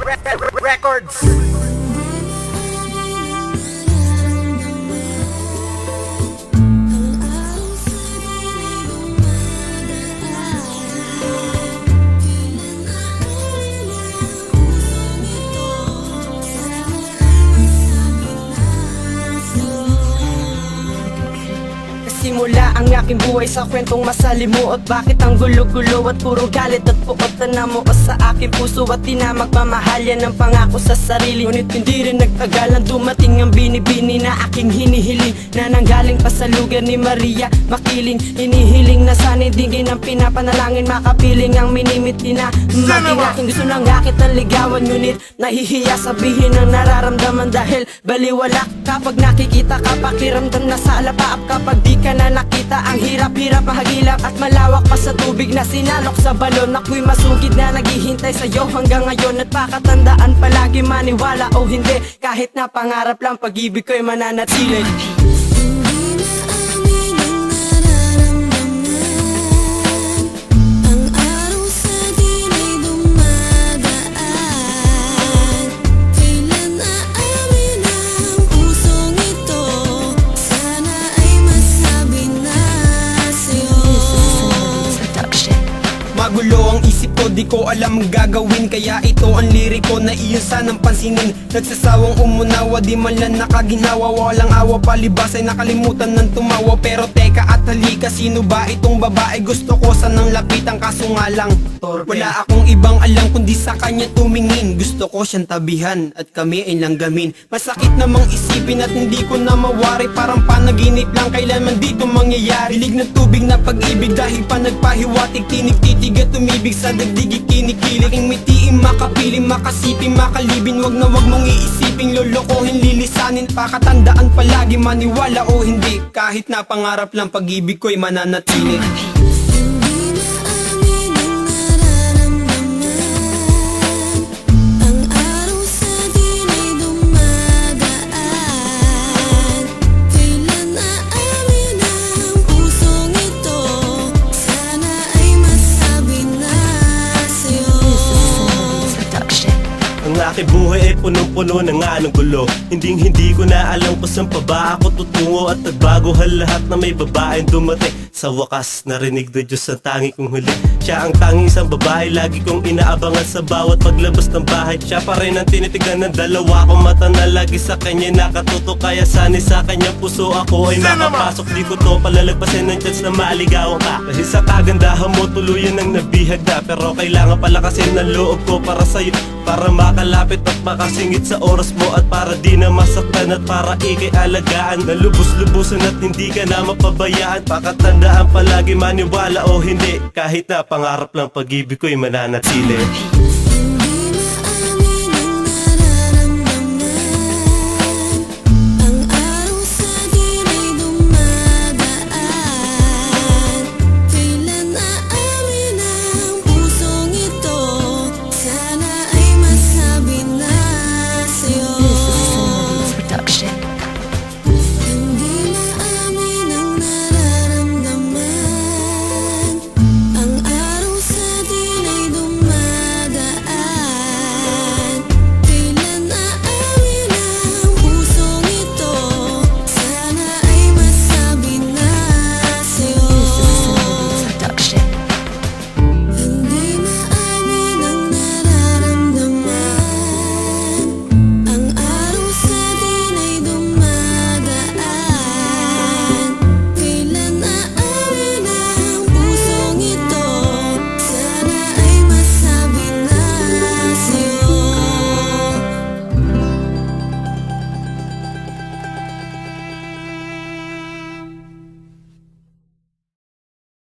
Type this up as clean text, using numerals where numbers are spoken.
Records. Simula ang aking buhay sa kwentong masalimuot. Bakit ang gulo-gulo at puro galit at puot na namuot sa aking puso at di na magmamahal yan ang pangako sa sarili. Ngunit hindi rin nagtagal ang dumating ang binibini na aking hinihiling, na nanggaling pa sa lugar ni Maria Makiling. Hinihiling na sana'y dinggin ang pinapanalangin, makapiling ang minimiti na maging aking gusto ng akit ang ligawan. Ngunit nahihiya sabihin ang nararamdaman dahil baliwala kapag nakikita ka. Pakiramdam na sa alapaap kapag di ka na nakita. Ang hirap-hirap mahagilap at malawak pa sa tubig na sinalok sa balon. Ako'y masugid na naghihintay sa'yo hanggang ngayon. At pakatandaan palagi maniwala o hindi, kahit na pangarap lang pag-ibig ko'y mananatili. Magulo ang isip ko, di ko alam ang gagawin. Kaya ito ang liriko na iyon sanang pansinin. Nagsasawang umunawa, di man lang nakaginawa. Walang awa, palibas ay nakalimutan ng tumawa. Pero teka at halika, sino ba itong babae? Gusto ko sanang lapitan kaso nga lang wala akong ibang alam kundi sa kanya tumingin. Gusto ko siyang tabihan at kami ay langgamin. Masakit namang isipin at hindi ko na mawari. Parang panaginip lang, kailanman dito mangyayari. Hilig ng tubig na pag-ibig dahil pa nagpahiwatig. Tinig-titig at tumibig sa dagdig ikinikilig. Ang mitiin, makapiling, makasiping, makalibin. Wag na wag mong iisiping, lolokohin, lilisanin. Pakatandaan palagi maniwala o hindi, kahit na pangarap lang pag-ibig ko'y mananatili. Ang aking buhay ay punong-puno ng anong gulo. Hindi ko na alam kung saan pa ba ako tutungo. At nagbago ang lahat na may babaeng dumating. Sa wakas, narinig na Diyos ang tangi kong huli. Siya ang tanging isang babae, lagi kong inaabangan sa bawat paglabas ng bahay. Siya pa rin ang tinitignan ng dalawa kong mata na lagi sa kanya nakatuto. Kaya sanay sa kanyang puso ako ay makapasok. Di ko to palalagpasin ng chance na maligawan ka. Dahil sa kagandahan mo tuluyan ang nabihag na. Pero kailangan palakasin ng loob ko para sa'yo, para makalapit at makasingit sa oras mo. At para di na masaktan at para ikay alagaan. Na lubos-lubusan at hindi ka na mapabayaan. Pakatandaan palagi maniwala o hindi, kahit na pangarap lang pag-ibig ko'y mananatili.